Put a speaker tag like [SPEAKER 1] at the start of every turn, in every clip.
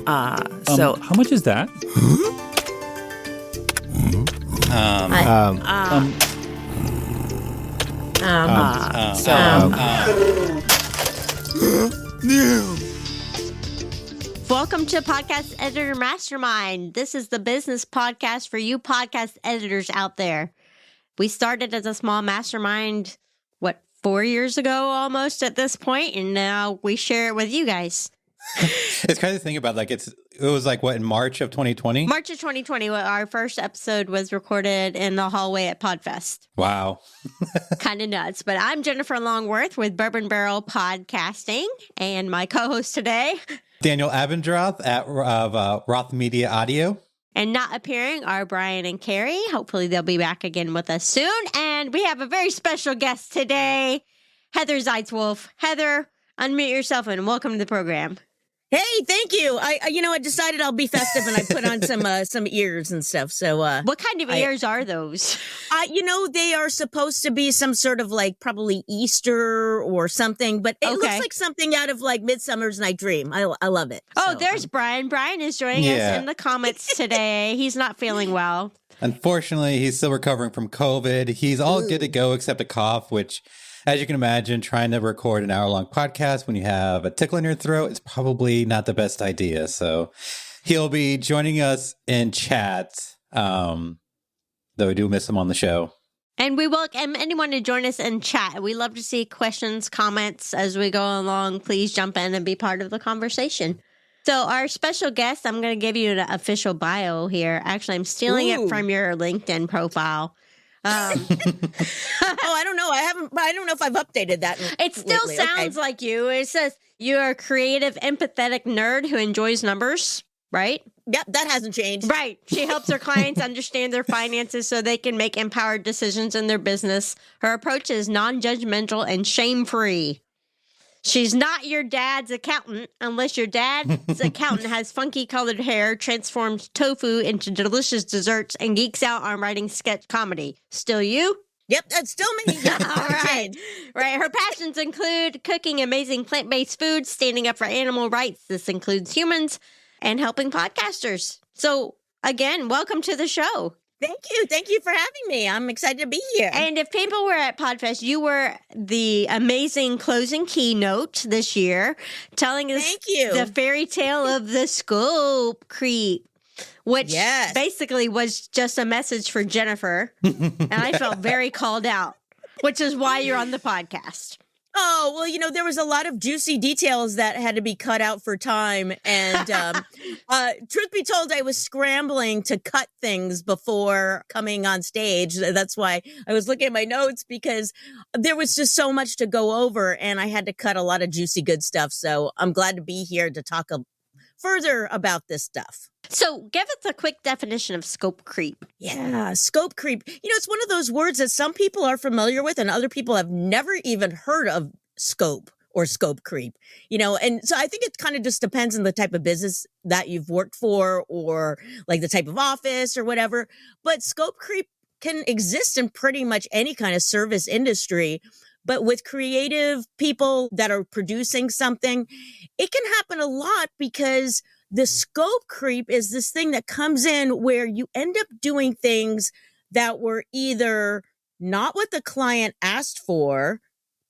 [SPEAKER 1] How much is that?
[SPEAKER 2] Welcome to Podcast Editor Mastermind. This is the business podcast for you podcast editors out there. We started as a small mastermind, 4 years ago almost at this point, and now we share it with you guys.
[SPEAKER 3] It's crazy to think about, it was in March of 2020?
[SPEAKER 2] March of 2020, our first episode was recorded in the hallway at Podfest.
[SPEAKER 3] Wow.
[SPEAKER 2] Kind of nuts. But I'm Jennifer Longworth with Bourbon Barrel Podcasting, and my co-host today,
[SPEAKER 3] Daniel Abendroth of Roth Media Audio.
[SPEAKER 2] And not appearing are Brian and Carrie. Hopefully they'll be back again with us soon. And we have a very special guest today, Heather Zeitzwolfe. Heather, unmute yourself and welcome to the program.
[SPEAKER 4] Hey, thank you. I decided I'll be festive and I put on some ears and stuff. So,
[SPEAKER 2] what kind of ears are those?
[SPEAKER 4] They are supposed to be some sort of probably Easter or something, but it looks like something out of Midsummer's Night Dream. I love it.
[SPEAKER 2] Oh, there's Brian. Brian is joining us in the comments today. He's not feeling well.
[SPEAKER 3] Unfortunately, he's still recovering from COVID. He's all good to go except a cough, which, as you can imagine, trying to record an hour-long podcast when you have a tickle in your throat is probably not the best idea. So he'll be joining us in chat, though we do miss him on the show.
[SPEAKER 2] And we welcome anyone to join us in chat. We love to see questions, comments as we go along. Please jump in and be part of the conversation. So our special guest, I'm going to give you an official bio here. Actually, I'm stealing it from your LinkedIn profile. I
[SPEAKER 4] don't know. I don't know if I've updated that.
[SPEAKER 2] It still sounds like you. It says you're a creative, empathetic nerd who enjoys numbers, right?
[SPEAKER 4] Yep, that hasn't changed.
[SPEAKER 2] Right. She helps her clients understand their finances so they can make empowered decisions in their business. Her approach is non-judgmental and shame-free. She's not your dad's accountant unless your dad's accountant has funky colored hair, transforms tofu into delicious desserts, and geeks out on writing sketch comedy. Still you?
[SPEAKER 4] Yep, that's still me.
[SPEAKER 2] All right. Right. Her passions include cooking amazing plant-based foods, standing up for animal rights. This includes humans, and helping podcasters. So, again, welcome to the show.
[SPEAKER 4] Thank you. Thank you for having me. I'm excited to be here.
[SPEAKER 2] And if people were at Podfest, you were the amazing closing keynote this year, telling us the fairy tale of the scope creep, which basically was just a message for Jennifer. And I felt very called out, which is why you're on the podcast.
[SPEAKER 4] Oh, well, there was a lot of juicy details that had to be cut out for time. And truth be told, I was scrambling to cut things before coming on stage. That's why I was looking at my notes, because there was just so much to go over and I had to cut a lot of juicy good stuff. So I'm glad to be here to talk further about this stuff.
[SPEAKER 2] So give us a quick definition of scope creep.
[SPEAKER 4] Yeah, scope creep. It's one of those words that some people are familiar with and other people have never even heard of scope or scope creep. And so I think it kind of just depends on the type of business that you've worked for or the type of office or whatever. But scope creep can exist in pretty much any kind of service industry. But with creative people that are producing something, it can happen a lot because the scope creep is this thing that comes in where you end up doing things that were either not what the client asked for,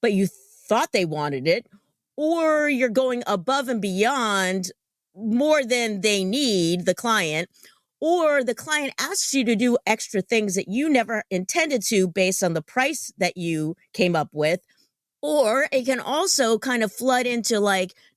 [SPEAKER 4] but you thought they wanted it, or you're going above and beyond more than they need, the client, or the client asks you to do extra things that you never intended to based on the price that you came up with. Or it can also kind of flood into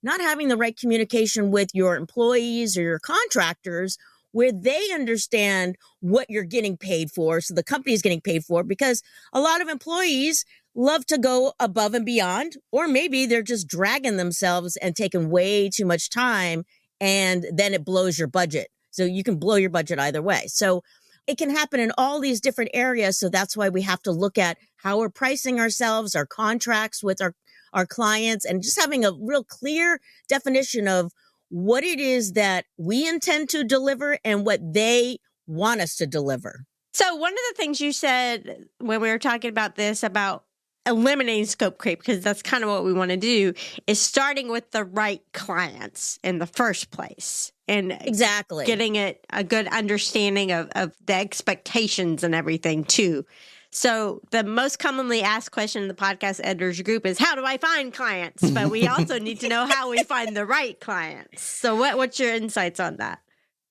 [SPEAKER 4] not having the right communication with your employees or your contractors where they understand what you're getting paid for. So the company is getting paid for, because a lot of employees love to go above and beyond, or maybe they're just dragging themselves and taking way too much time, and then it blows your budget. So you can blow your budget either way. So it can happen in all these different areas. So that's why we have to look at how we're pricing ourselves, our contracts with our clients, and just having a real clear definition of what it is that we intend to deliver and what they want us to deliver.
[SPEAKER 2] So one of the things you said when we were talking about this, about eliminating scope creep, because that's kind of what we want to do, is starting with the right clients in the first place and
[SPEAKER 4] Exactly.
[SPEAKER 2] getting it a good understanding of the expectations and everything too. So the most commonly asked question in the podcast editors group is, how do I find clients? But we also need to know how we find the right clients. So what's your insights on that?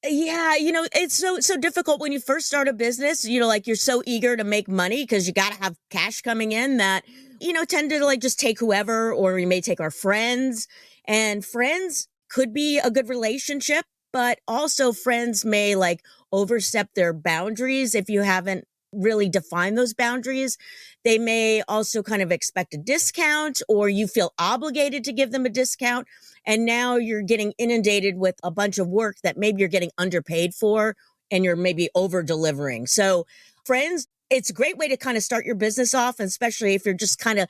[SPEAKER 4] Yeah, it's so difficult when you first start a business, like you're so eager to make money because you got to have cash coming in that, tend to like just take whoever, or we may take our friends, and friends could be a good relationship, but also friends may like overstep their boundaries if you haven't really defined those boundaries. They may also kind of expect a discount, or you feel obligated to give them a discount. And now you're getting inundated with a bunch of work that maybe you're getting underpaid for, and you're maybe over delivering. So friends, it's a great way to kind of start your business off, and especially if you're just kind of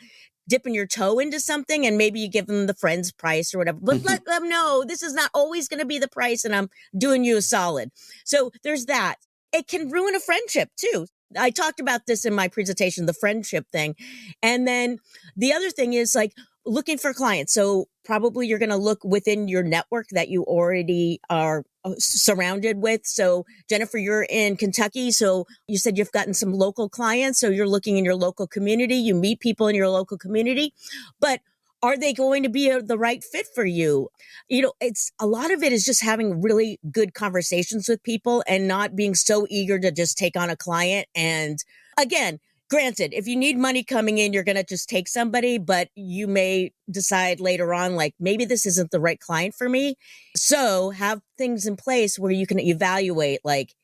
[SPEAKER 4] dipping your toe into something, and maybe you give them the friend's price or whatever, but let them know this is not always going to be the price, and I'm doing you a solid. So there's that. It can ruin a friendship too. I talked about this in my presentation, the friendship thing. And then the other thing is like looking for clients. So probably you're going to look within your network that you already are surrounded with. So Jennifer, you're in Kentucky. So you said you've gotten some local clients. So you're looking in your local community. You meet people in your local community, but are they going to be the right fit for you? It's a lot of it is just having really good conversations with people and not being so eager to just take on a client. And again, granted, if you need money coming in, you're going to just take somebody, but you may decide later on, like, maybe this isn't the right client for me. So have things in place where you can evaluate, like,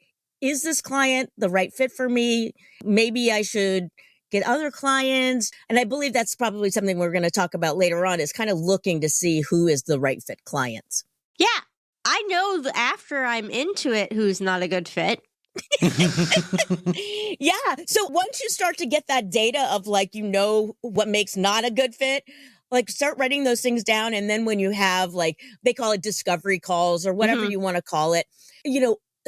[SPEAKER 4] is this client the right fit for me? Maybe I should get other clients. And I believe that's probably something we're going to talk about later on, is kind of looking to see who is the right fit clients.
[SPEAKER 2] Yeah. I know after I'm into it who's not a good fit.
[SPEAKER 4] Yeah. So once you start to get that data of like, what makes not a good fit, like start writing those things down. And then when you have like, they call it discovery calls or whatever you want to call it,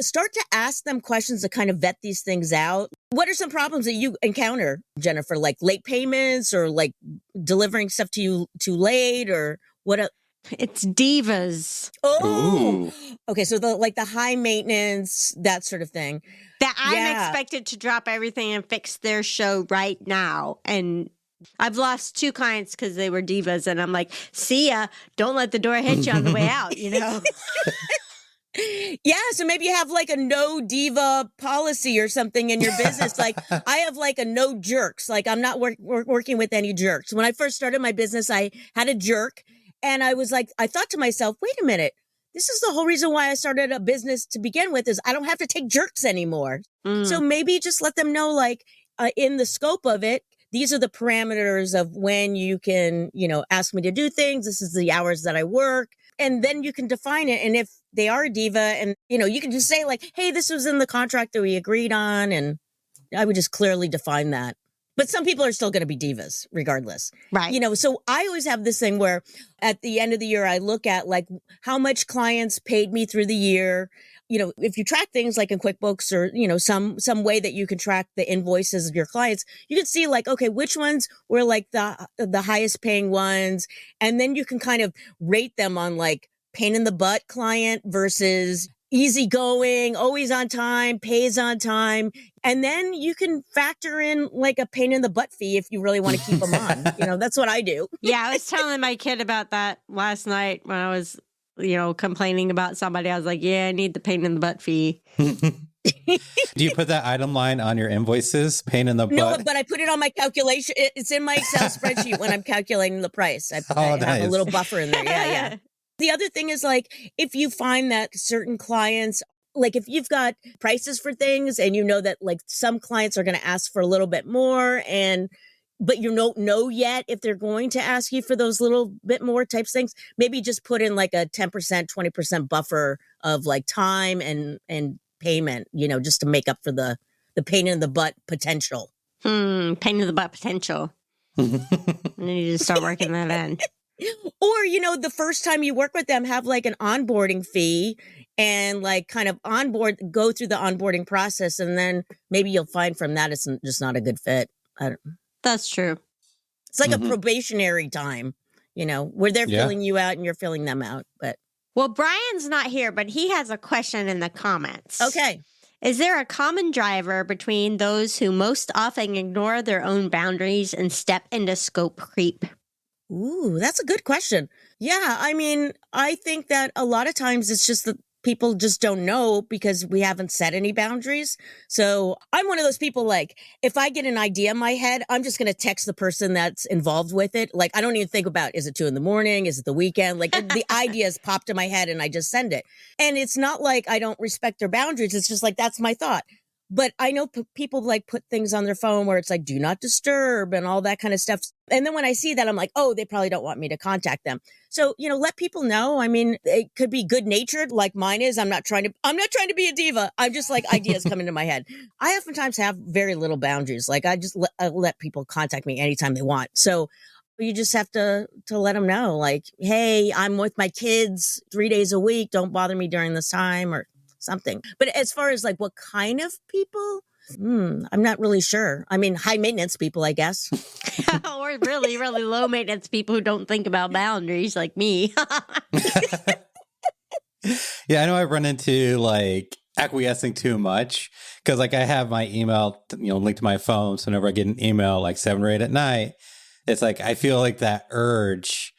[SPEAKER 4] start to ask them questions to kind of vet these things out. What are some problems that you encounter, Jennifer? Like late payments, or like delivering stuff to you too late, or what?
[SPEAKER 2] It's divas.
[SPEAKER 4] Oh, okay. So the high maintenance, that sort of thing.
[SPEAKER 2] That I'm expected to drop everything and fix their show right now. And I've lost 2 clients because they were divas. And I'm like, see ya. Don't let the door hit you on the way out,
[SPEAKER 4] Yeah, so maybe you have like a no diva policy or something in your business. Like I have like a no jerks. Like I'm not working with any jerks. When I first started my business, I had a jerk, and I was like, I thought to myself, wait a minute, this is the whole reason why I started a business to begin with, is I don't have to take jerks anymore. So maybe just let them know, like in the scope of it, these are the parameters of when you can, ask me to do things. This is the hours that I work. And then you can define it. And if they are a diva, and, you can just say like, hey, this was in the contract that we agreed on. And I would just clearly define that. But some people are still going to be divas regardless.
[SPEAKER 2] Right.
[SPEAKER 4] So I always have this thing where at the end of the year, I look at like how much clients paid me through the year. If you track things like in QuickBooks, or, some way that you can track the invoices of your clients, you can see like, okay, which ones were like the highest paying ones. And then you can kind of rate them on like pain in the butt client versus easygoing, always on time, pays on time. And then you can factor in like a pain in the butt fee if you really want to keep them on. That's what I do.
[SPEAKER 2] Yeah, I was telling my kid about that last night when I was, complaining about somebody. I was like, yeah, I need the pain in the butt fee.
[SPEAKER 3] Do you put that item line on your invoices? Pain in the butt?
[SPEAKER 4] No, but I put it on my calculation. It's in my Excel spreadsheet when I'm calculating the price. I have a little buffer in there. Yeah. The other thing is like, if you find that certain clients, like if you've got prices for things and that like some clients are going to ask for a little bit more, but you don't know yet if they're going to ask you for those little bit more types things, maybe just put in like a 10%, 20% buffer of like time and payment, just to make up for the pain in the butt potential.
[SPEAKER 2] Pain in the butt potential. I need to start working that in.
[SPEAKER 4] Or, the first time you work with them, have like an onboarding fee and like kind of go through the onboarding process. And then maybe you'll find from that it's just not a good fit.
[SPEAKER 2] That's true.
[SPEAKER 4] It's like a
[SPEAKER 3] Mhm.
[SPEAKER 4] probationary time, where they're
[SPEAKER 3] Yeah.
[SPEAKER 4] filling you out and you're filling them out. But
[SPEAKER 2] Well, Brian's not here, but he has a question in the comments.
[SPEAKER 4] okay.
[SPEAKER 2] Is there a common driver between those who most often ignore their own boundaries and step into scope creep?
[SPEAKER 4] Ooh, that's a good question. Yeah, I mean, I think that a lot of times it's just that people just don't know because we haven't set any boundaries. So I'm one of those people, like, if I get an idea in my head, I'm just going to text the person that's involved with it. Like, I don't even think about, is it 2 a.m? Is it the weekend? Like, the ideas popped in my head and I just send it. And it's not like I don't respect their boundaries. It's just like, that's my thought. But I know people like put things on their phone where it's like, do not disturb and all that kind of stuff. And then when I see that, I'm like, oh, they probably don't want me to contact them. So, let people know. I mean, it could be good natured like mine is. I'm not trying to be a diva. I'm just like ideas come into my head. I oftentimes have very little boundaries. Like I just let people contact me anytime they want. So you just have to let them know, like, hey, I'm with my kids 3 days a week. Don't bother me during this time or something. But as far as like what kind of people, I'm not really sure. I mean, high maintenance people, I guess.
[SPEAKER 2] Or really, really low maintenance people who don't think about boundaries like me.
[SPEAKER 3] Yeah, I know I've run into like acquiescing too much because like I have my email, linked to my phone. So whenever I get an email like 7 or 8 at night, it's like I feel like that urge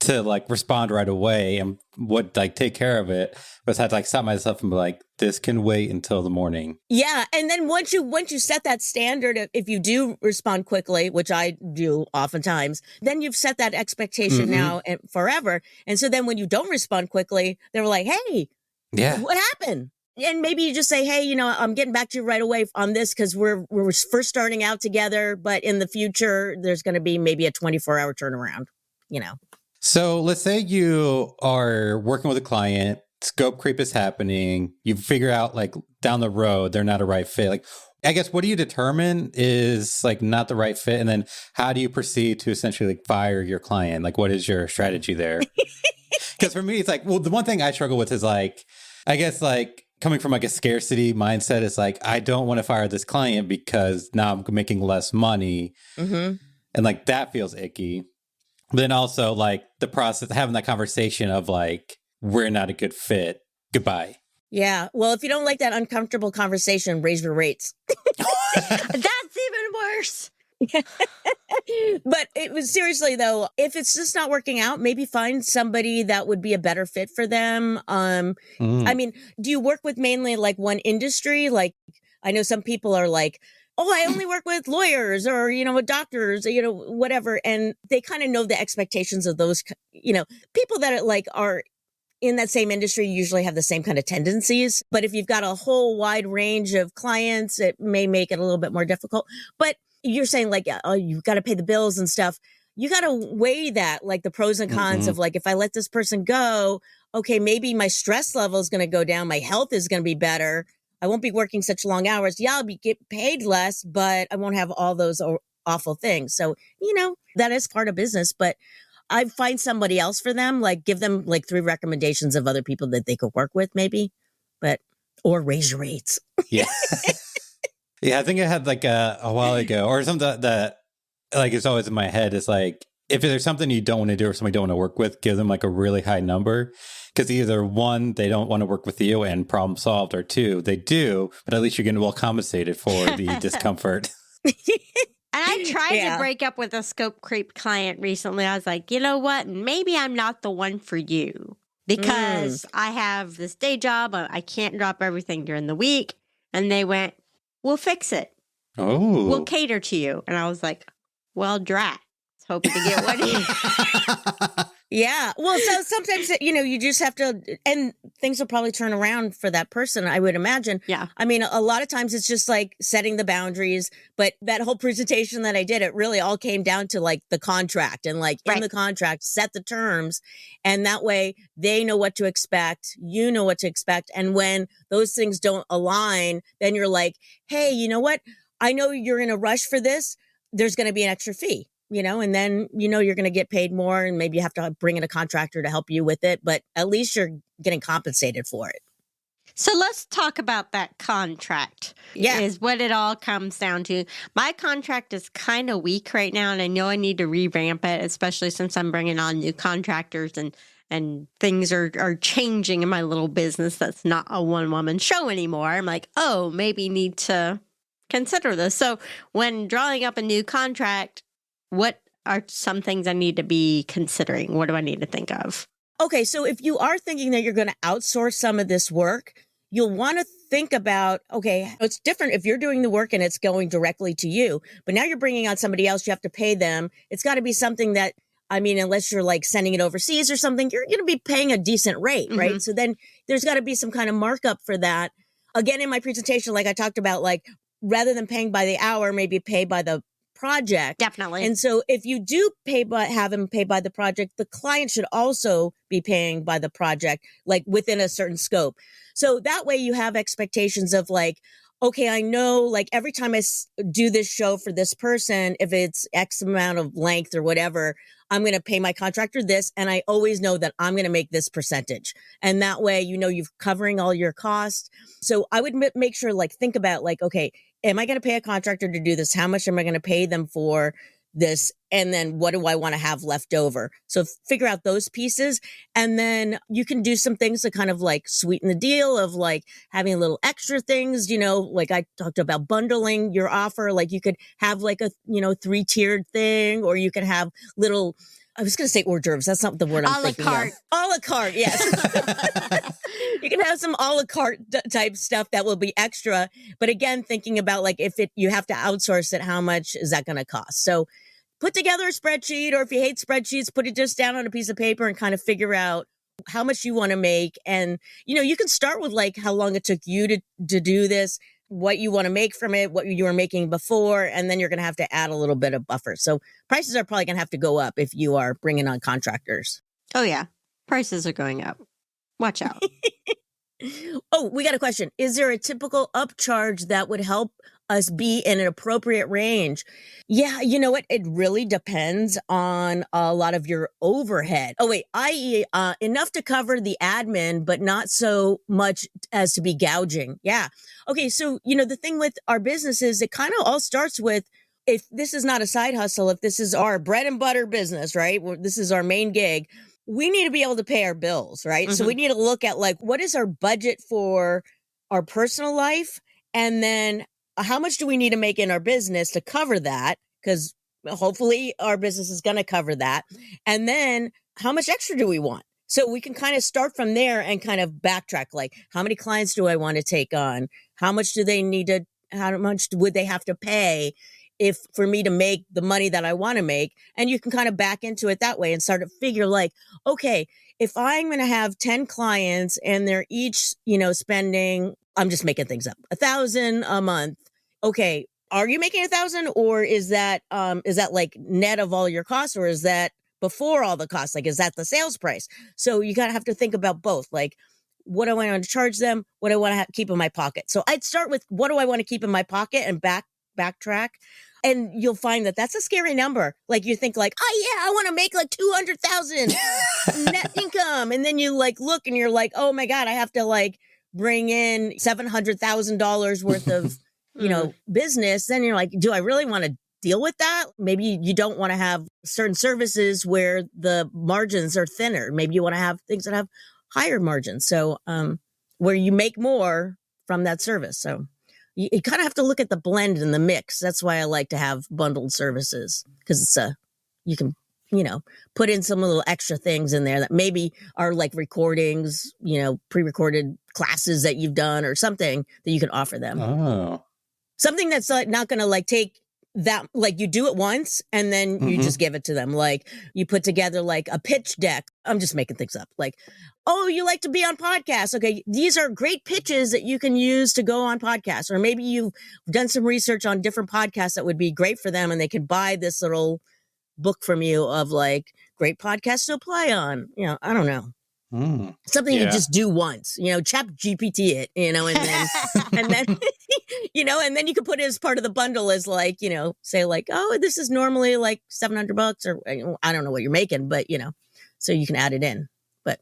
[SPEAKER 3] to like respond right away and would like take care of it, but I had to like stop myself and be like, this can wait until the morning.
[SPEAKER 4] Yeah, and then once you set that standard, if you do respond quickly, which I do oftentimes, then you've set that expectation now and forever. And so then when you don't respond quickly, they're like, hey,
[SPEAKER 3] Yeah.
[SPEAKER 4] what happened? And maybe you just say, hey, I'm getting back to you right away on this because we're first starting out together, but in the future, there's going to be maybe a 24-hour turnaround,
[SPEAKER 3] So let's say you are working with a client, scope creep is happening. You figure out like down the road, they're not a right fit. Like, I guess, what do you determine is like not the right fit? And then how do you proceed to essentially like fire your client? Like, what is your strategy there? Because for me, it's like, well, the one thing I struggle with is like, I guess like coming from like a scarcity mindset, it's like, I don't want to fire this client because now I'm making less money.
[SPEAKER 4] Mm-hmm.
[SPEAKER 3] And like, that feels icky. Then also like the process, having that conversation of like, we're not a good fit. Goodbye.
[SPEAKER 4] Yeah. Well, if you don't like that uncomfortable conversation, raise your rates.
[SPEAKER 2] That's even worse.
[SPEAKER 4] But it was seriously though, if it's just not working out, maybe find somebody that would be a better fit for them. I mean, do you work with mainly like one industry? Like, I know some people are like, oh, I only work with lawyers or, with doctors, whatever. And they kind of know the expectations of those, people that are in that same industry usually have the same kind of tendencies. But if you've got a whole wide range of clients, it may make it a little bit more difficult. But you're saying like, oh, you've got to pay the bills and stuff. You got to weigh that, like the pros and cons of like, if I let this person go, okay, maybe my stress level is going to go down. My health is going to be better. I won't be working such long hours. Yeah, I'll be get paid less, but I won't have all those awful things. So, that is part of business, but I find somebody else for them, like give them like 3 recommendations of other people that they could work with maybe, or raise your rates.
[SPEAKER 3] Yeah. Yeah, I think I had like a while ago or something that like it's always in my head is like, if there's something you don't want to do or somebody you don't want to work with, give them like a really high number. Because either 1, they don't want to work with you and problem solved, or 2, they do, but at least you're getting well compensated for the discomfort.
[SPEAKER 2] And I tried to break up with a scope creep client recently. I was like, you know what? Maybe I'm not the one for you because I have this day job. I can't drop everything during the week. And they went, we'll fix it.
[SPEAKER 3] Oh.
[SPEAKER 2] We'll cater to you. And I was like, well, drat. Hoping to get one.
[SPEAKER 4] Yeah. Well, so sometimes, you just have to, and things will probably turn around for that person, I would imagine.
[SPEAKER 2] Yeah.
[SPEAKER 4] I mean, a lot of times it's just like setting the boundaries, but that whole presentation that I did, it really all came down to like the contract and like in the contract, set the terms. And that way they know what to expect. You know what to expect. And when those things don't align, then you're like, hey, you know what? I know you're in a rush for this. There's going to be an extra fee. And then, you're going to get paid more and maybe you have to bring in a contractor to help you with it, but at least you're getting compensated for it.
[SPEAKER 2] So let's talk about that contract.
[SPEAKER 4] Yeah.
[SPEAKER 2] Is what it all comes down to. My contract is kind of weak right now, and I know I need to revamp it, especially since I'm bringing on new contractors and things are changing in my little business that's not a one-woman show anymore. I'm like, oh, maybe need to consider this. So when drawing up a new contract, what are some things I need to be considering? What do I need to think of?
[SPEAKER 4] Okay, so if you are thinking that you're going to outsource some of this work, you'll want to think about, okay, it's different if you're doing the work and it's going directly to you, but now you're bringing on somebody else, you have to pay them. It's got to be something that, I mean, unless you're like sending it overseas or something, you're going to be paying a decent rate, right?
[SPEAKER 2] Mm-hmm.
[SPEAKER 4] So then there's got to be some kind of markup for that. Again, in my presentation, like I talked about, like rather than paying by the hour, maybe pay by the project.
[SPEAKER 2] Definitely.
[SPEAKER 4] And so if you do have them pay by the project, the client should also be paying by the project, like within a certain scope. So that way you have expectations of like, okay, I know like every time I do this show for this person, if it's X amount of length or whatever, I'm going to pay my contractor this. And I always know that I'm going to make this percentage. And that way, you know, you're covering all your costs. So I would make sure, like, think about like, okay, am I going to pay a contractor to do this? How much am I going to pay them for this? And then what do I want to have left over? So figure out those pieces. And then you can do some things to kind of like sweeten the deal of like having a little extra things, you know, like I talked about bundling your offer. Like you could have like a, you know, 3-tiered thing, or you could have little, I was going to say hors d'oeuvres. That's not the word I'm thinking of. A la carte, yes. You can have some a la carte type stuff that will be extra. But again, thinking about like if you have to outsource it, how much is that going to cost? So put together a spreadsheet, or if you hate spreadsheets, put it just down on a piece of paper and kind of figure out how much you want to make. And, you know, you can start with like how long it took you to do this, what you want to make from it, what you were making before, and then you're going to have to add a little bit of buffer. So prices are probably going to have to go up if you are bringing on contractors.
[SPEAKER 2] Oh, yeah. Prices are going up. Watch out.
[SPEAKER 4] Oh, we got a question. Is there a typical upcharge that would help us be in an appropriate range? Yeah, you know what? It really depends on a lot of your overhead. Oh, wait, i.e. Enough to cover the admin, but not so much as to be gouging. Yeah. Okay, so, you know, the thing with our business is it kind of all starts with, if this is not a side hustle, if this is our bread and butter business, right? This is our main gig, we need to be able to pay our bills, right? Mm-hmm. So we need to look at like, what is our budget for our personal life? And then how much do we need to make in our business to cover that? Because hopefully our business is going to cover that. And then how much extra do we want? So we can kind of start from there and kind of backtrack, like how many clients do I want to take on? How much do they need to, how much would they have to pay if for me to make the money that I want to make? And you can kind of back into it that way and start to figure like, okay, if I'm going to have 10 clients and they're each, you know, spending, I'm just making things up, $1,000 a month. Okay. Are you making 1,000, or is that like net of all your costs, or is that before all the costs? Like, is that the sales price? So you gotta have to think about both. Like, what do I want to charge them? What do I want to keep in my pocket? So I'd start with what do I want to keep in my pocket and backtrack. And you'll find that that's a scary number. Like you think like, oh yeah, I want to make like 200,000 net income. And then you like look and you're like, oh my God, I have to like bring in $700,000 worth of, you know, business. Then you're like, do I really want to deal with that? Maybe you don't want to have certain services where the margins are thinner. Maybe you want to have things that have higher margins. So, where you make more from that service. So you kind of have to look at the blend and the mix. That's why I like to have bundled services, because it's you can, you know, put in some little extra things in there that maybe are like recordings, you know, pre-recorded classes that you've done or something that you can offer them.
[SPEAKER 3] Oh.
[SPEAKER 4] Something that's like not going to like take that, like you do it once and then you just give it to them. Like you put together like a pitch deck. I'm just making things up. Like, oh, you like to be on podcasts. Okay. These are great pitches that you can use to go on podcasts. Or maybe you've done some research on different podcasts that would be great for them, and they can buy this little book from you of like great podcasts to apply on. You know, I don't know. Something you just do once, you know, chat GPT it, you know, and then, and then, you know, and then you can put it as part of the bundle as like, you know, say like, oh, this is normally like $700 or I don't know what you're making, but you know, so you can add it in. But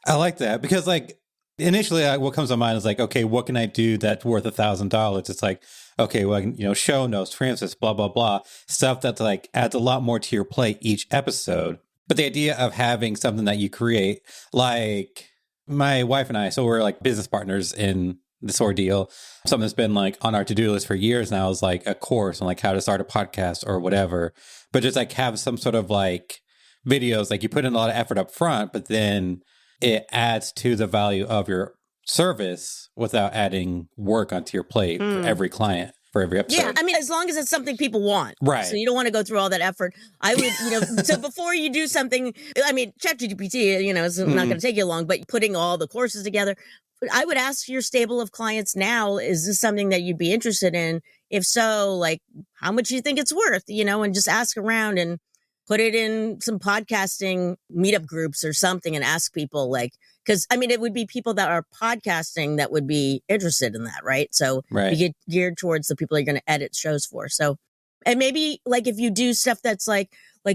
[SPEAKER 3] I like that because like initially what comes to mind is like, okay, what can I do that's worth $1,000? It's like, okay, well, I can, show notes, transcripts, blah, blah, blah, stuff that's like adds a lot more to your plate each episode. But the idea of having something that you create, like my wife and I, so we're like business partners in this ordeal. Something that's been like on our to-do list for years now is like a course on like how to start a podcast or whatever. But just like have some sort of like videos, like you put in a lot of effort up front, but then it adds to the value of your service without adding work onto your plate for every client, for every episode.
[SPEAKER 4] Yeah, I mean, as long as it's something people want.
[SPEAKER 3] Right.
[SPEAKER 4] So you don't want to go through all that effort. I would, so before you do something, I mean, ChatGPT, is not going to take you long, but putting all the courses together, I would ask your stable of clients now, is this something that you'd be interested in? If so, like, how much do you think it's worth, and just ask around and put it in some podcasting meetup groups or something and ask people, like, because I mean, it would be people that are podcasting that would be interested in that, right? So you get geared towards the people you're going to edit shows for. So, and maybe like if you do stuff that's like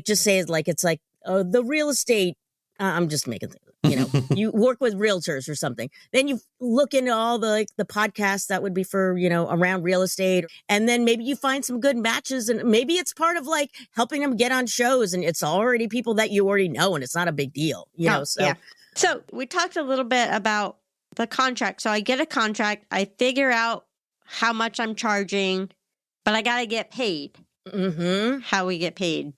[SPEAKER 4] just say it's like the real estate. I'm just making things, you work with realtors or something. Then you look into all the podcasts that would be for, around real estate. And then maybe you find some good matches and maybe it's part of like helping them get on shows and it's already people that you already know and it's not a big deal, so.
[SPEAKER 2] Yeah. So we talked a little bit about the contract. So I get a contract, I figure out how much I'm charging, but I got to get paid.
[SPEAKER 4] Mm-hmm.
[SPEAKER 2] How we get paid.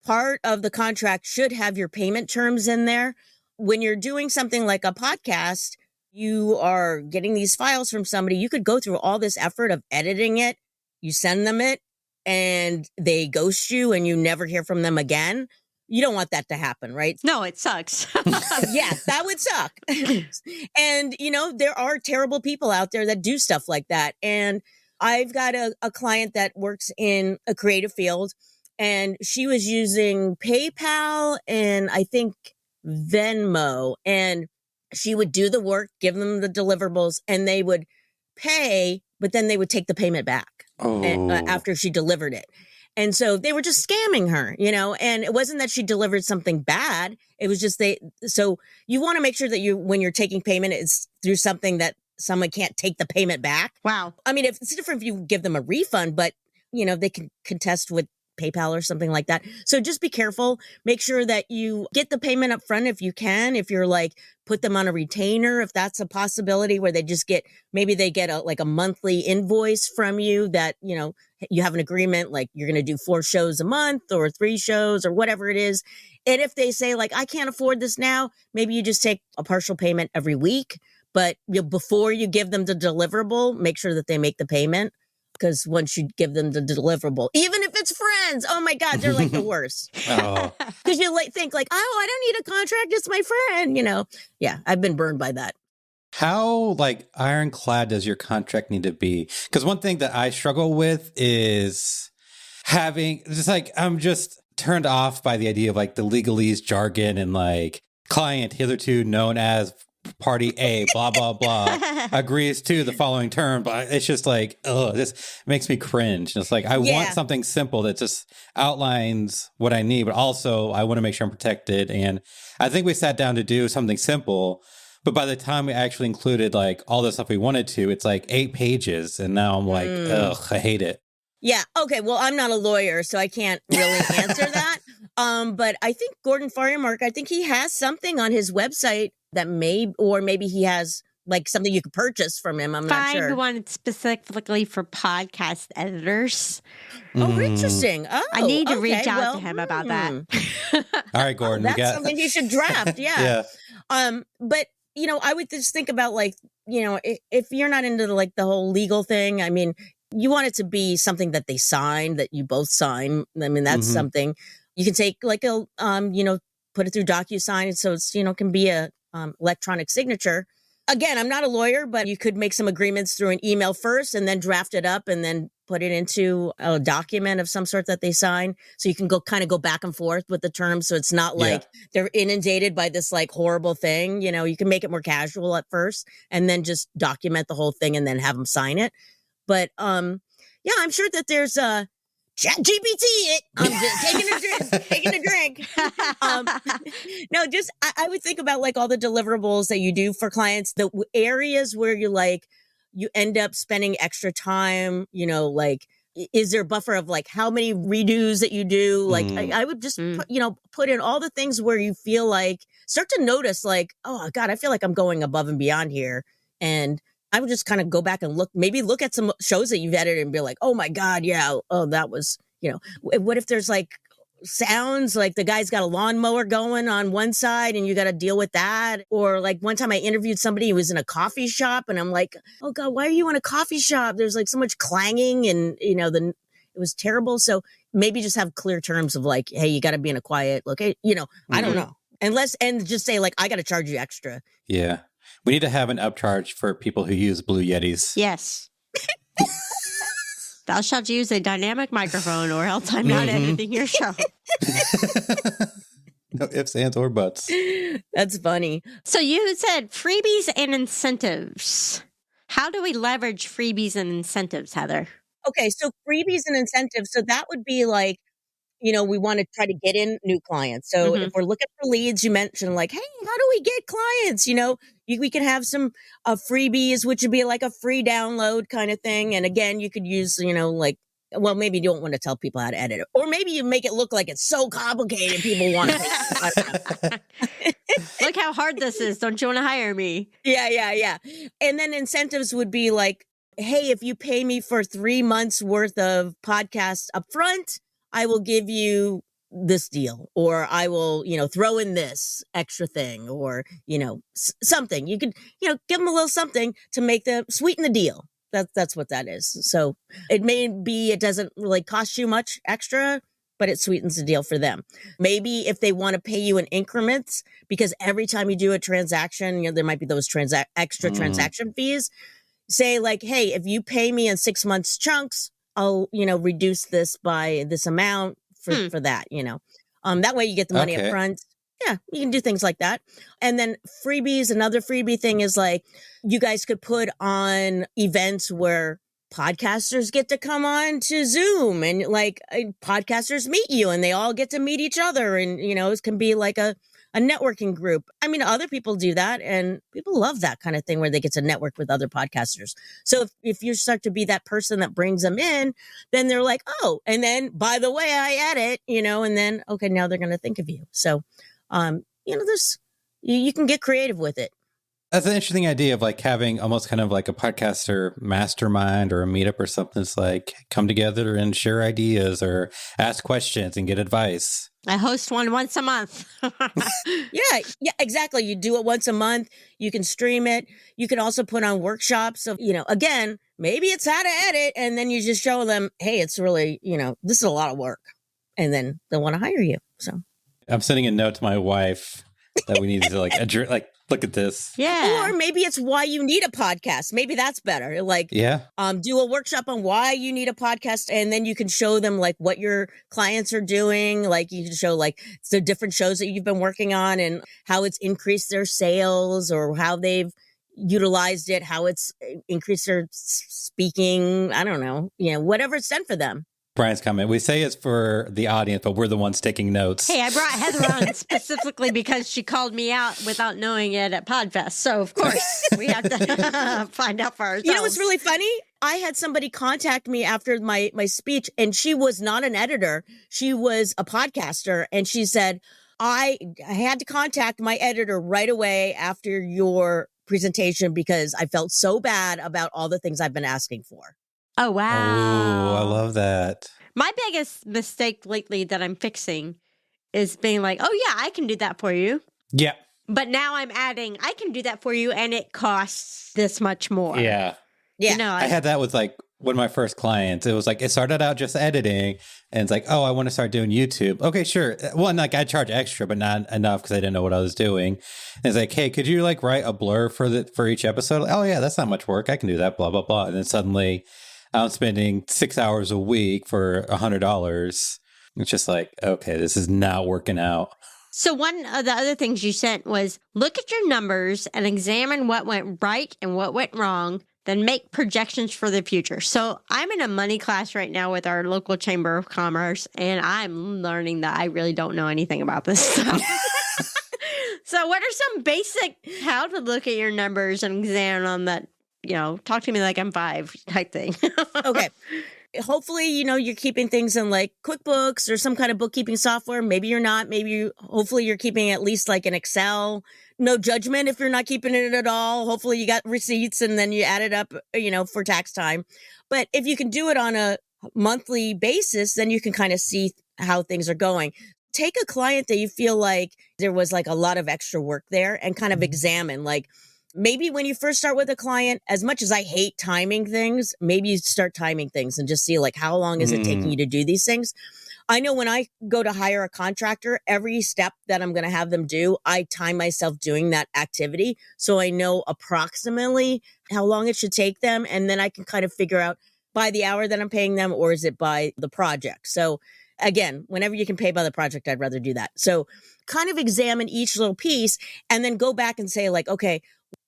[SPEAKER 4] Part of the contract should have your payment terms in there. When you're doing something like a podcast, you are getting these files from somebody. You could go through all this effort of editing it. You send them it and they ghost you and you never hear from them again. You don't want that to happen, right?
[SPEAKER 2] No, it sucks.
[SPEAKER 4] Yeah, that would suck. And, there are terrible people out there that do stuff like that. And I've got a client that works in a creative field. And she was using PayPal and I think Venmo. And she would do the work, give them the deliverables, and they would pay, but then they would take the payment back after she delivered it. And so they were just scamming her, and it wasn't that she delivered something bad. It was just so you want to make sure that when you're taking payment, it's through something that someone can't take the payment back.
[SPEAKER 2] Wow.
[SPEAKER 4] I mean, if it's different if you give them a refund, but, they can contest with PayPal or something like that. So just be careful. Make sure that you get the payment up front if you can. If you're like, put them on a retainer, if that's a possibility where they get a monthly invoice from you that, you have an agreement, like you're going to do 4 shows a month or 3 shows or whatever it is. And if they say like, I can't afford this now, maybe you just take a partial payment every week. But before you give them the deliverable, make sure that they make the payment. Because once you give them the deliverable, even if it's friends, oh my God, they're like the worst.
[SPEAKER 3] Oh.
[SPEAKER 4] Because you think like, oh, I don't need a contract. It's my friend, Yeah, I've been burned by that.
[SPEAKER 3] How like ironclad does your contract need to be? Because one thing that I struggle with is having just like, I'm just turned off by the idea of like the legalese jargon and like client hitherto known as party A, blah, blah, blah, agrees to the following term. But it's just like, this makes me cringe. It's like, I want something simple that just outlines what I need, but also I want to make sure I'm protected. And I think we sat down to do something simple, but by the time we actually included like all the stuff we wanted to, it's like 8 pages. And now I'm like, I hate it.
[SPEAKER 4] Yeah. Okay. Well, I'm not a lawyer, so I can't really answer that. But I think Gordon Firemark, I think he has something on his website that maybe he has like something you could purchase from him. I'm not sure.
[SPEAKER 2] Find one specifically for podcast editors.
[SPEAKER 4] Oh, interesting. Oh,
[SPEAKER 2] I need to reach out to him about that.
[SPEAKER 3] All right, Gordon.
[SPEAKER 4] That's something you should draft. Yeah.
[SPEAKER 3] Yeah.
[SPEAKER 4] But I would just think about like, if you're not into the whole legal thing, I mean, you want it to be something that they sign, that you both sign. I mean, that's something you can take like put it through DocuSign. So it's, can be a electronic signature. Again, I'm not a lawyer, but you could make some agreements through an email first and then draft it up and then put it into a document of some sort that they sign. So you can go back and forth with the terms. So it's not like they're inundated by this like horrible thing. You can make it more casual at first and then just document the whole thing and then have them sign it. But I'm sure that there's chat GPT it. I'm just taking a drink. No, just I would think about like all the deliverables that you do for clients, the areas where you like, you end up spending extra time, you know, like, is there a buffer of like how many redos that you do? Like I would just put in all the things where you feel like, start to notice like, oh God, I feel like I'm going above and beyond here. And I would just kind of go back and look at some shows that you've edited and be like, oh my God, yeah, oh, that was, what if there's like sounds like the guy's got a lawnmower going on one side and you got to deal with that. Or like one time I interviewed somebody who was in a coffee shop and I'm like, oh God, why are you in a coffee shop? There's like so much clanging and, it was terrible. So maybe just have clear terms of like, hey, you got to be in a quiet location, I don't know. And just say like, I got to charge you extra.
[SPEAKER 3] Yeah. We need to have an upcharge for people who use Blue Yetis.
[SPEAKER 2] Yes. Thou shalt use a dynamic microphone or else I'm not editing your show.
[SPEAKER 3] No ifs, ands, or buts.
[SPEAKER 4] That's funny.
[SPEAKER 2] So you said freebies and incentives. How do we leverage freebies and incentives, Heather?
[SPEAKER 4] Okay, so freebies and incentives. So that would be like, we want to try to get in new clients. So if we're looking for leads, you mentioned like, hey, how do we get clients? We could have some freebies, which would be like a free download kind of thing. And again, you could use, maybe you don't want to tell people how to edit it. Or maybe you make it look like it's so complicated people want to
[SPEAKER 2] Look how hard this is. Don't you want to hire me?
[SPEAKER 4] Yeah. And then incentives would be like, hey, if you pay me for 3 months worth of podcasts up front, I will give you this deal, or I will, throw in this extra thing, or, something. You could, give them a little something to sweeten the deal. That's what that is. So it doesn't really cost you much extra, but it sweetens the deal for them. Maybe if they want to pay you in increments, because every time you do a transaction, there might be those extra transaction fees. Say like, hey, if you pay me in 6 months chunks, I'll, reduce this by this amount for that, that way you get the money up front. Yeah, you can do things like that. And then freebies, another freebie thing is like, you guys could put on events where podcasters get to come on to Zoom and like podcasters meet you and they all get to meet each other. And, it can be like a networking group. I mean, other people do that and people love that kind of thing where they get to network with other podcasters. So if you start to be that person that brings them in, then they're like, oh, and then by the way, I edit, and then, okay, now they're going to think of you. So, you can get creative with it.
[SPEAKER 3] That's an interesting idea of like having almost kind of like a podcaster mastermind or a meetup or something. It's like come together and share ideas or ask questions and get advice.
[SPEAKER 2] I host one once a month.
[SPEAKER 4] Yeah, exactly. You do it once a month. You can stream it. You can also put on workshops of, again, maybe it's how to edit. And then you just show them, hey, it's really, this is a lot of work. And then they'll want to hire you. So
[SPEAKER 3] I'm sending a note to my wife that we need to look at this.
[SPEAKER 2] Yeah.
[SPEAKER 4] Or maybe it's why you need a podcast. Maybe that's better. Like, do a workshop on why you need a podcast. And then you can show them like what your clients are doing. Like you can show like the different shows that you've been working on and how it's increased their sales or how they've utilized it, how it's increased their speaking. I don't know, whatever it's done for them.
[SPEAKER 3] Brian's comment. We say it's for the audience, but we're the ones taking notes.
[SPEAKER 2] Hey, I brought Heather on specifically because she called me out without knowing it at Podfest. So, of course, we have to find out for ourselves.
[SPEAKER 4] You know what's really funny? I had somebody contact me after my speech, and she was not an editor. She was a podcaster, and she said, I had to contact my editor right away after your presentation because I felt so bad about all the things I've been asking for.
[SPEAKER 2] Oh, wow.
[SPEAKER 3] Oh, I love that.
[SPEAKER 2] My biggest mistake lately that I'm fixing is being like, oh, yeah, I can do that for you.
[SPEAKER 3] Yeah.
[SPEAKER 2] But now I'm adding, I can do that for you, and it costs this much more.
[SPEAKER 3] Yeah.
[SPEAKER 4] Yeah.
[SPEAKER 3] I had that with like one of my first clients. It was like, it started out just editing, and it's like, oh, I want to start doing YouTube. Okay, sure. Well, like I charge extra, but not enough because I didn't know what I was doing. And it's like, hey, could you like write a blur for each episode? Oh, yeah, that's not much work. I can do that, blah, blah, blah. And then suddenly I'm spending 6 hours a week for $100. It's just like, okay, this is not working out.
[SPEAKER 2] So one of the other things you sent was look at your numbers and examine what went right and what went wrong. then make projections for the future. So I'm in a money class right now with our local Chamber of Commerce, and I'm learning that I really don't know anything about this stuff. So what are some basic how to look at your numbers and examine them that, talk to me like I'm 5 type thing?
[SPEAKER 4] Okay. Hopefully, you're keeping things in like QuickBooks or some kind of bookkeeping software. Maybe you're not. Hopefully you're keeping at least like an Excel. No judgment if you're not keeping it at all. Hopefully you got receipts and then you add it up, for tax time. But if you can do it on a monthly basis, then you can kind of see how things are going. Take a client that you feel like there was like a lot of extra work there and kind of examine, like, maybe when you first start with a client, as much as I hate timing things, maybe you start timing things and just see like, how long is it taking you to do these things? I know when I go to hire a contractor, every step that I'm going to have them do, I time myself doing that activity. So I know approximately how long it should take them. And then I can kind of figure out by the hour that I'm paying them, or is it by the project? So again, whenever you can pay by the project, I'd rather do that. So kind of examine each little piece and then go back and say like, okay,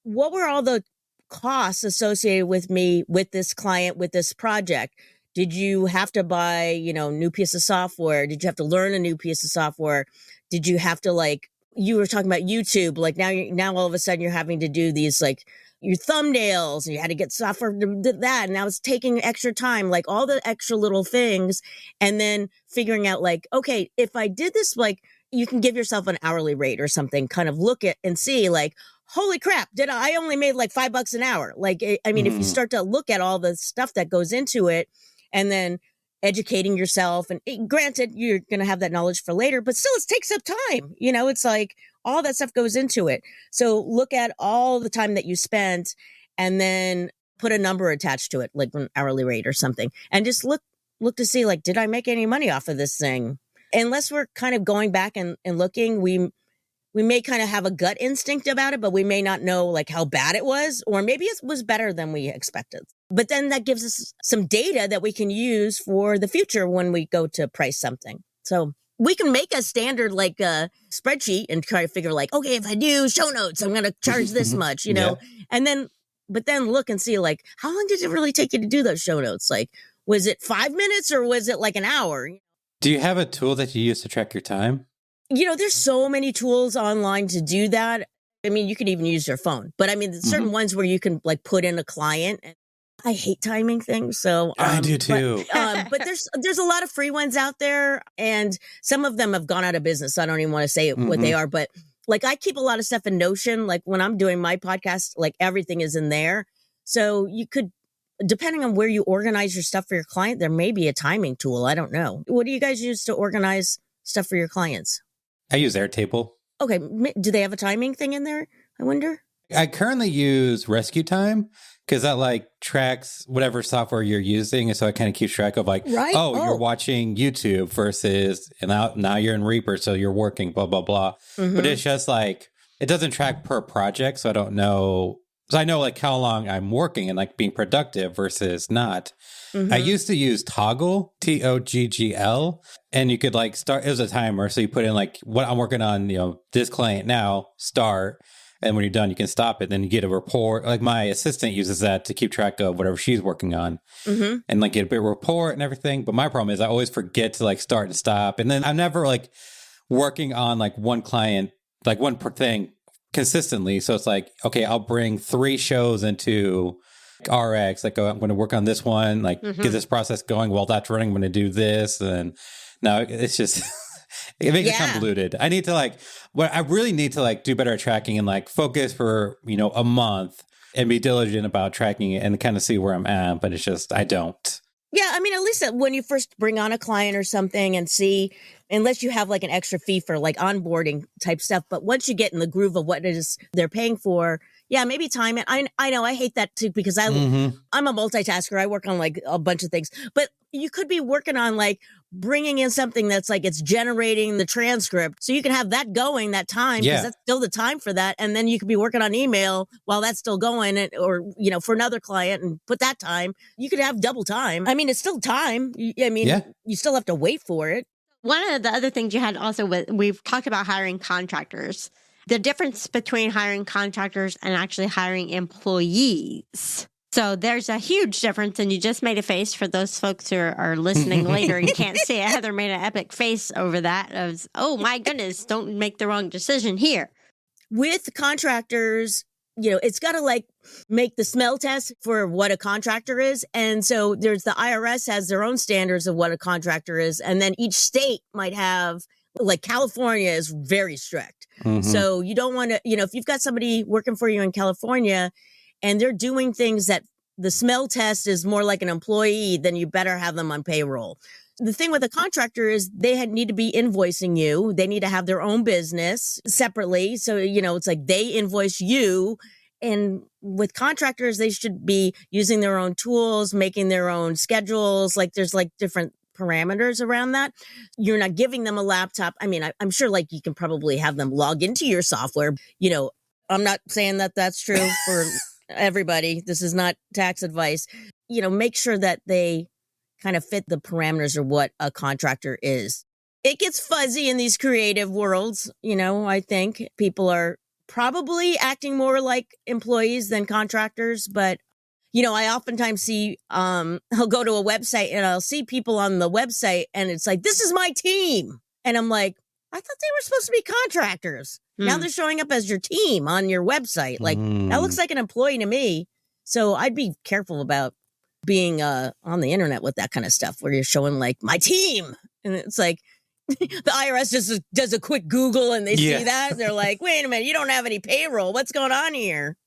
[SPEAKER 4] what were all the costs associated with me, with this client, with this project? Did you have to buy, new piece of software? Did you have to learn a new piece of software? Did you have to you were talking about YouTube, like now all of a sudden you're having to do these like your thumbnails and you had to get software to do that. And now it's taking extra time, like all the extra little things. And then figuring out like, okay, if I did this, like you can give yourself an hourly rate or something, kind of look at and see like, holy crap, I only made like $5 an hour. Like, I mean, if you start to look at all the stuff that goes into it and then educating yourself, and granted, you're going to have that knowledge for later, but still it takes up time. It's like all that stuff goes into it. So look at all the time that you spent and then put a number attached to it, like an hourly rate or something. And just look to see like, did I make any money off of this thing? Unless we're kind of going back and looking, we may kind of have a gut instinct about it, but we may not know like how bad it was, or maybe it was better than we expected. But then that gives us some data that we can use for the future when we go to price something. So we can make a standard like a spreadsheet and try to figure like, okay, if I do show notes, I'm going to charge this much,
[SPEAKER 3] Yeah.
[SPEAKER 4] and then look and see like, how long did it really take you to do those show notes? Like, was it 5 minutes or was it like an hour?
[SPEAKER 3] Do you have a tool that you use to track your time?
[SPEAKER 4] There's so many tools online to do that. I mean, you can even use your phone, but I mean, there's certain ones where you can like put in a client. I hate timing things. So
[SPEAKER 3] I do too.
[SPEAKER 4] But there's a lot of free ones out there and some of them have gone out of business. I don't even want to say what they are, but like I keep a lot of stuff in Notion. Like when I'm doing my podcast, like everything is in there. So you could, depending on where you organize your stuff for your client, there may be a timing tool. I don't know. What do you guys use to organize stuff for your clients?
[SPEAKER 3] I use Airtable.
[SPEAKER 4] Okay. Do they have a timing thing in there? I wonder.
[SPEAKER 3] I currently use Rescue Time because that like tracks whatever software you're using. And so it kind of keeps track of like, you're watching YouTube versus, and now you're in Reaper. So you're working, blah, blah, blah. But it's just like, it doesn't track per project. So I don't know. So I know like how long I'm working and like being productive versus not. I used to use Toggle, Toggl, and you could like start, it was a timer. So you put in like what I'm working on, this client now, start. And when you're done, you can stop it. Then you get a report. Like my assistant uses that to keep track of whatever she's working on and like get a big report and everything. But my problem is I always forget to like start and stop. And then I'm never like working on like one client, like one per thing consistently. So it's like, okay, I'll bring 3 shows into RX. Like, I'm going to work on this one, like get this process going. While that's running, I'm going to do this. And now it's just, it makes it convoluted. I need to I really need to like do better at tracking and like focus for, a month and be diligent about tracking it and kind of see where I'm at. But it's just, I don't.
[SPEAKER 4] Yeah. I mean, at least when you first bring on a client or something and see, unless you have like an extra fee for like onboarding type stuff. But once you get in the groove of what it is they're paying for, yeah, maybe time it. I know I hate that too because I'm a multitasker. I work on like a bunch of things, but you could be working on like bringing in something that's like it's generating the transcript. So you can have that going that time because that's still the time for that. And then you could be working on email while that's still going or, for another client and put that time. You could have double time. I mean, it's still time. You still have to wait for it.
[SPEAKER 2] One of the other things you had also we've talked about hiring contractors. The difference between hiring contractors and actually hiring employees. So there's a huge difference, and you just made a face for those folks who are listening later and can't see it. Heather made an epic face over that. It was, oh my goodness, don't make the wrong decision here.
[SPEAKER 4] With contractors, it's got to like make the smell test for what a contractor is. And so there's the IRS has their own standards of what a contractor is. And then each state might have, like California is very strict. So you don't want to, if you've got somebody working for you in California and they're doing things that the smell test is more like an employee, then you better have them on payroll. The thing with a contractor is they need to be invoicing you. They need to have their own business separately. So, it's like they invoice you. And with contractors, they should be using their own tools, making their own schedules. Like there's like different parameters around that. You're not giving them a laptop. I mean, I'm sure like you can probably have them log into your software. I'm not saying that that's true for everybody. This is not tax advice. Make sure that they kind of fit the parameters of what a contractor is. It gets fuzzy in these creative worlds. I think people are probably acting more like employees than contractors. But, I oftentimes see, I'll go to a website and I'll see people on the website and it's like, this is my team. And I'm like, I thought they were supposed to be contractors. Now they're showing up as your team on your website. Like that looks like an employee to me. So I'd be careful about being on the internet with that kind of stuff where you're showing like my team. And it's like the IRS just does a quick Google and they see that. They're like, wait a minute, you don't have any payroll. What's going on here?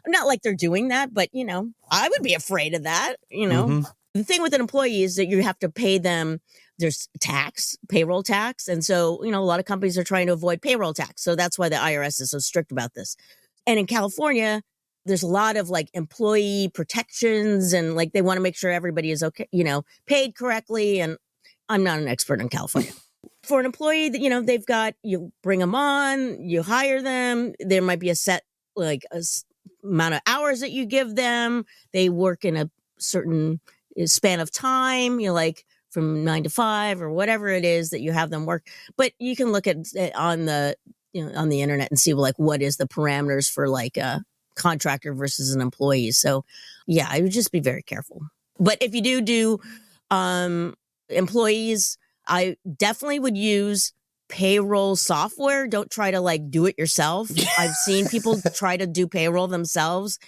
[SPEAKER 4] Not like they're doing that, but, I would be afraid of that. The thing with an employee is that you have to pay them. There's tax, payroll tax. And so, a lot of companies are trying to avoid payroll tax. So that's why the IRS is so strict about this. And in California, there's a lot of like employee protections and like they want to make sure everybody is okay, paid correctly. And I'm not an expert in California. For an employee that, they've got, you bring them on, you hire them. There might be a set, like amount of hours that you give them. They work in a certain span of time, like from 9 to 5 or whatever it is that you have them work. But you can look at it on the internet and see like, what is the parameters for like a contractor versus an employee. So yeah, I would just be very careful. But if you do employees, I definitely would use payroll software. Don't try to like do it yourself. I've seen people try to do payroll themselves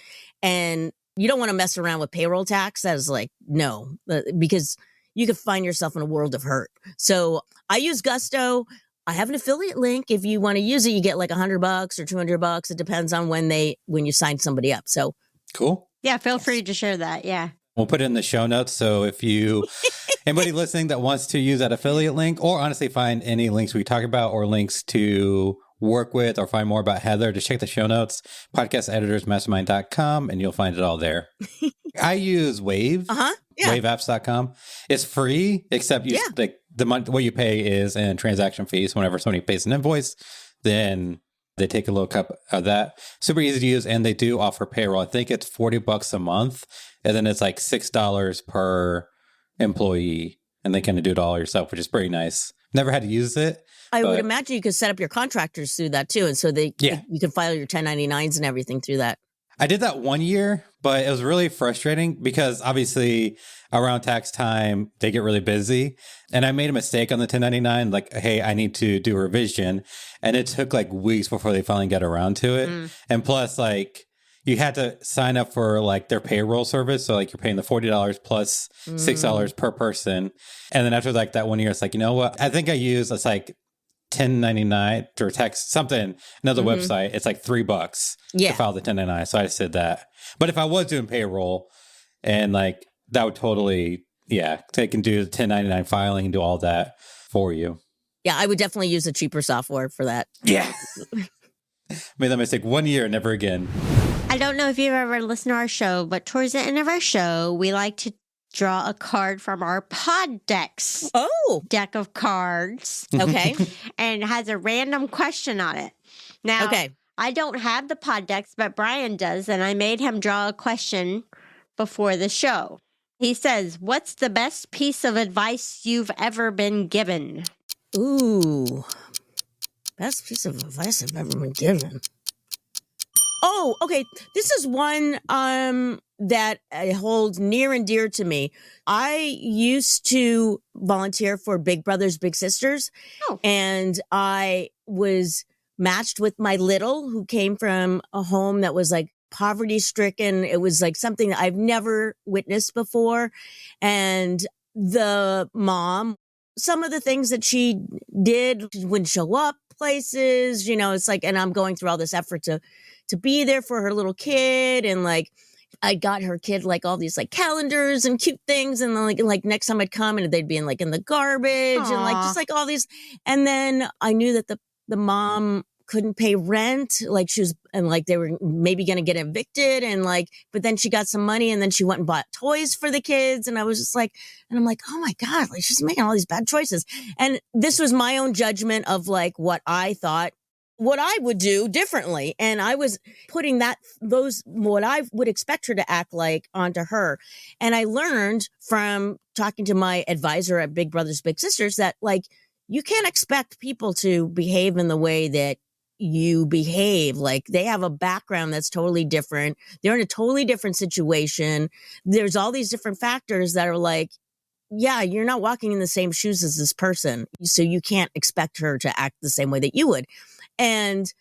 [SPEAKER 4] and you don't want to mess around with payroll tax. That is like, no, because you could find yourself in a world of hurt. So I use Gusto. I have an affiliate link. If you want to use it, you get like $100 or $200. It depends on when you sign somebody up. So
[SPEAKER 3] cool.
[SPEAKER 2] Yeah. Feel free to share that. Yeah.
[SPEAKER 3] We'll put it in the show notes. So if you, anybody listening that wants to use that affiliate link or honestly find any links we talk about or links to work with or find more about Heather, just check the show notes, podcasteditorsmastermind.com, and you'll find it all there. I use Wave, waveapps.com. It's free, except you like the month, what you pay is in transaction fees. Whenever somebody pays an invoice, then they take a little cut of that. Super easy to use, and they do offer payroll. I think it's $40 a month, and then it's like $6 per employee, and they kind of do it all yourself, which is pretty nice. Never had to use it.
[SPEAKER 4] I would imagine you could set up your contractors through that too, and so you can file your 1099s and everything through that.
[SPEAKER 3] I did that 1 year, but it was really frustrating because obviously around tax time, they get really busy. And I made a mistake on the 1099, like, hey, I need to do a revision. And it took like weeks before they finally got around to it. And plus, like, you had to sign up for like their payroll service. So like you're paying the $40 plus $6 per person. And then after like that 1 year, it's like, you know what? I think I used, it's like 1099 or text something, another website. It's like $3 to file the 1099. So I just did that. But if I was doing payroll and like that would totally, they can do the 1099 filing and do all that for you.
[SPEAKER 4] Yeah, I would definitely use a cheaper software for that.
[SPEAKER 3] Yeah. Made that mistake 1 year, never again.
[SPEAKER 2] I don't know if you've ever listened to our show, but towards the end of our show, we like to draw a card from our pod decks.
[SPEAKER 4] Oh.
[SPEAKER 2] Deck of cards.
[SPEAKER 4] Okay.
[SPEAKER 2] And it has a random question on it. Now, I don't have the pod decks, but Brian does, and I made him draw a question before the show. He says, what's the best piece of advice you've ever been given?
[SPEAKER 4] Ooh. Best piece of advice I've ever been given. Oh, okay. This is one that hold near and dear to me. I used to volunteer for Big Brothers Big Sisters, and I was matched with my little, who came from a home that was like poverty stricken. It was like something that I've never witnessed before. And the mom, some of the things that she did, she wouldn't show up places, it's like, and I'm going through all this effort to be there for her little kid. And like, I got her kid like all these like calendars and cute things. And then like next time I'd come and they'd be in like in the garbage and like, just like all these. And then I knew that the mom couldn't pay rent. Like she was, and like they were maybe going to get evicted, and like, but then she got some money and then she went and bought toys for the kids. And I was just like, and I'm like, oh my God, like she's making all these bad choices. And this was my own judgment of like what I thought, what I would do differently. And I was putting what I would expect her to act like onto her. And I learned from talking to my advisor at Big Brothers Big Sisters that like, you can't expect people to behave in the way that you behave. Like they have a background that's totally different. They're in a totally different situation. There's all these different factors that are like, yeah, you're not walking in the same shoes as this person. So you can't expect her to act the same way that you would. And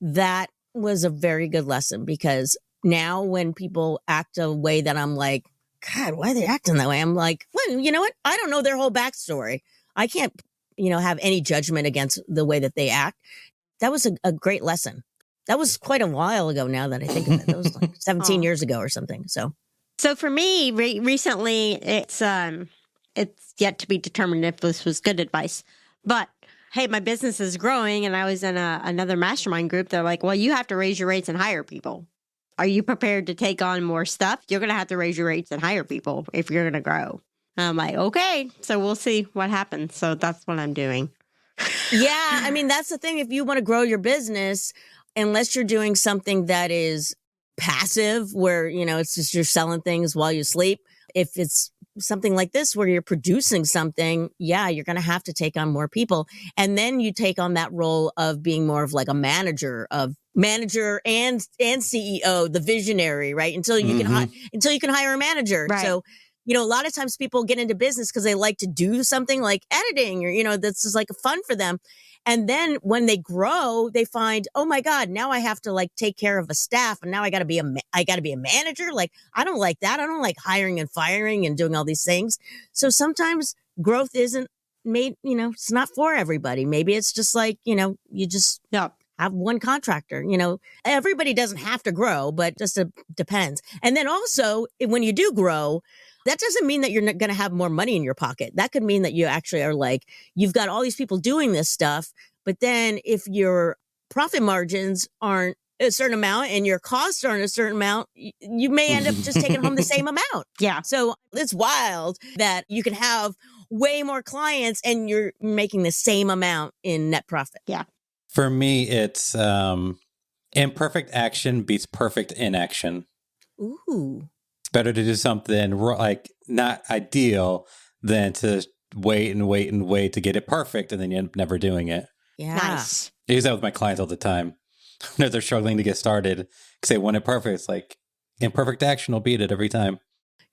[SPEAKER 4] that was a very good lesson, because now when people act a way that I'm like, God, why are they acting that way? I'm like, well, you know what? I don't know their whole backstory. I can't, have any judgment against the way that they act. That was a great lesson. That was quite a while ago now that I think of it. That was like 17 years ago or something. So
[SPEAKER 2] for me, recently, it's yet to be determined if this was good advice. But hey, my business is growing, and I was in another mastermind group. They're like, well, you have to raise your rates and hire people. Are you prepared to take on more stuff? You're going to have to raise your rates and hire people if you're going to grow. And I'm like, okay, so we'll see what happens. So that's what I'm doing.
[SPEAKER 4] Yeah, I mean, that's the thing. If you want to grow your business, unless you're doing something that is passive, where, it's just you're selling things while you sleep. If it's something like this where you're producing something, yeah, you're going to have to take on more people. And then you take on that role of being more of like a manager and CEO, the visionary, right? Until you can hire a manager.
[SPEAKER 2] Right.
[SPEAKER 4] So, a lot of times people get into business because they like to do something like editing, or, this is like fun for them. And then when they grow, they find, oh my God, now I have to like take care of a staff, and now I got to be a manager. Like, I don't like that. I don't like hiring and firing and doing all these things. So sometimes growth isn't made, it's not for everybody. Maybe it's just like, you just have one contractor, everybody doesn't have to grow, but just depends. And then also when you do grow, that doesn't mean that you're not going to have more money in your pocket. That could mean that you actually are like, you've got all these people doing this stuff, but then if your profit margins aren't a certain amount and your costs aren't a certain amount, you may end up just taking home the same amount.
[SPEAKER 2] Yeah.
[SPEAKER 4] So it's wild that you can have way more clients and you're making the same amount in net profit.
[SPEAKER 2] Yeah.
[SPEAKER 3] For me, it's imperfect action beats perfect inaction.
[SPEAKER 4] Ooh.
[SPEAKER 3] Better to do something like not ideal than to wait to get it perfect, and then you end up never doing it.
[SPEAKER 4] Yeah.
[SPEAKER 2] Nice.
[SPEAKER 3] I use that with my clients all the time. When they're struggling to get started because they want it perfect. It's like imperfect action will beat it every time.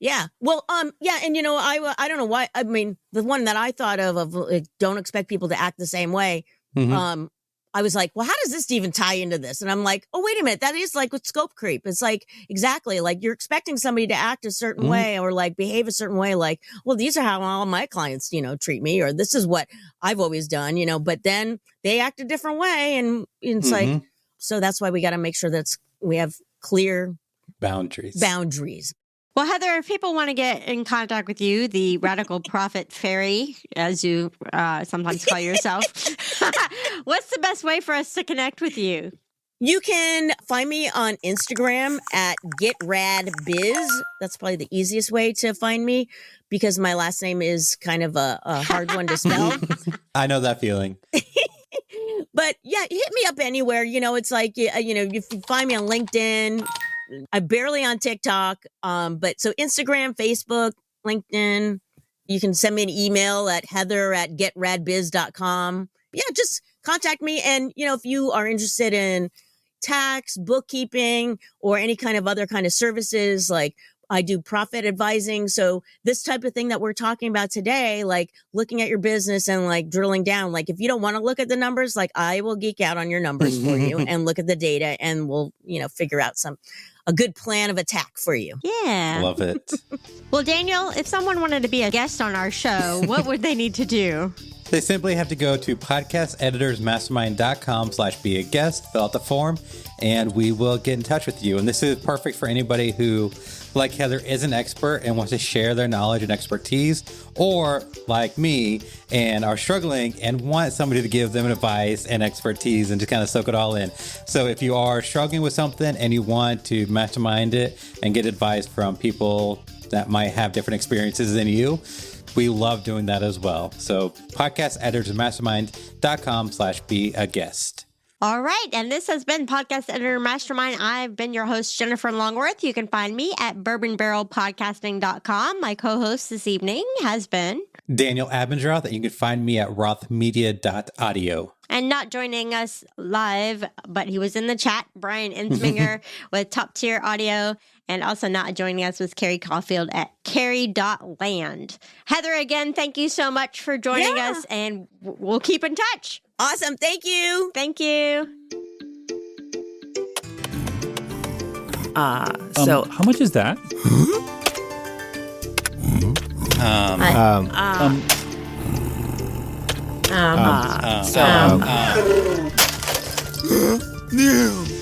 [SPEAKER 4] Yeah. Well, yeah. And I don't know why. I mean, the one that I thought of like, don't expect people to act the same way.
[SPEAKER 3] Mm-hmm.
[SPEAKER 4] I was like, well, how does this even tie into this? And I'm like, oh, wait a minute. That is like with scope creep. It's like, exactly. Like you're expecting somebody to act a certain way or like behave a certain way. Like, well, these are how all my clients, treat me, or this is what I've always done, but then they act a different way. And it's like, so that's why we got to make sure we have clear boundaries.
[SPEAKER 2] Well, Heather, if people want to get in contact with you, the Radical Profit Fairy, as you sometimes call yourself, what's the best way for us to connect with you?
[SPEAKER 4] You can find me on Instagram at GetRadBiz. That's probably the easiest way to find me because my last name is kind of a hard one to spell.
[SPEAKER 3] I know that feeling.
[SPEAKER 4] But yeah, hit me up anywhere. It's like, you find me on LinkedIn. I'm barely on TikTok. But so Instagram, Facebook, LinkedIn, you can send me an email at heather@getradbiz.com. Yeah, just contact me. And, if you are interested in, tax, bookkeeping, or any kind of other kind of services. Like I do profit advising. So this type of thing that we're talking about today, like looking at your business and like drilling down, like if you don't want to look at the numbers, like I will geek out on your numbers for you and look at the data, and we'll, figure out a good plan of attack for you.
[SPEAKER 2] Yeah.
[SPEAKER 3] Love it.
[SPEAKER 2] Well, Daniel, if someone wanted to be a guest on our show, what would they need to do?
[SPEAKER 3] They simply have to go to podcasteditorsmastermind.com/be a guest, fill out the form, and we will get in touch with you. And this is perfect for anybody who, like Heather, is an expert and wants to share their knowledge and expertise, or like me and are struggling and want somebody to give them advice and expertise and just kind of soak it all in. So if you are struggling with something and you want to mastermind it and get advice from people that might have different experiences than you, we love doing that as well. So podcasteditorsmastermind.com/be a guest.
[SPEAKER 2] All right. And this has been Podcast Editor Mastermind. I've been your host, Jennifer Longworth. You can find me at bourbonbarrelpodcasting.com. My co-host this evening has been
[SPEAKER 3] Daniel Abendroth, and you can find me at rothmedia.audio.
[SPEAKER 2] And not joining us live, but he was in the chat, Brian Insminger with Top Tier Audio. And also not joining us was Carrie Caulfield at carrie.land. Heather, again, thank you so much for joining us, and we'll keep in touch.
[SPEAKER 4] Awesome. Thank you.
[SPEAKER 2] Thank you.
[SPEAKER 1] So how much is that?
[SPEAKER 5] So